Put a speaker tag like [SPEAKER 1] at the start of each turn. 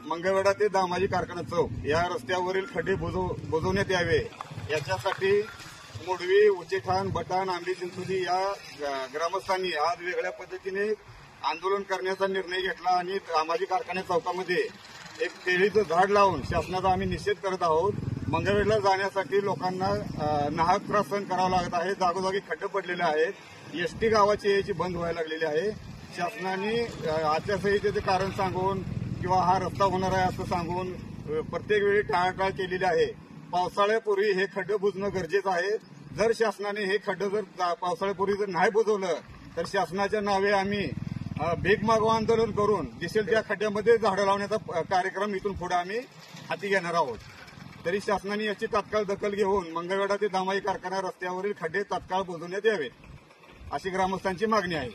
[SPEAKER 1] मंगळवेढा ते दामाजी कारखाना चौक या रस्त्यावरील खड्डे बुजवण्यात यावे याच्यासाठी मोडवी, उचेठाण, बटाण, आंबी चिंचोली या ग्रामस्थांनी आज वेगळ्या पद्धतीने आंदोलन करण्याचा निर्णय घेतला आणि दामाजी कारखाना चौकामध्ये एक केळीचं झाड लावून शासनाचा आम्ही निषेध करत आहोत। मंगळवेढला जाण्यासाठी लोकांना नाहक त्रास सहन करावा लागत आहे। जागोजागी खड्डे पडलेले आहेत। एसटी गावाची यायची बंद व्हायला लागलेली आहे। शासनाने आचारसंहितेचे कारण सांगून किंवा हा रस्ता होणार आहे असं सांगून प्रत्येक वेळी टाळाटाळ केलेली आहे। पावसाळ्यापूर्वी हे खड्डे बुजणं गरजेचं आहे। जर शासनाने हे खड्डे जर पावसाळ्यापूर्वी जर नाही बुजवलं तर शासनाच्या नावे आम्ही भीक मागवा आंदोलन करून दिसेल त्या खड्ड्यामध्ये झाडं लावण्याचा कार्यक्रम इथून पुढे आम्ही हाती घेणार आहोत। तरी शासनाने याची तात्काळ दखल घेऊन मंगळवेढा ते दामाजी कारखाना रस्त्यावरील खड्डे तात्काळ बुजवण्यात यावेत अशी ग्रामस्थांची मागणी आहे।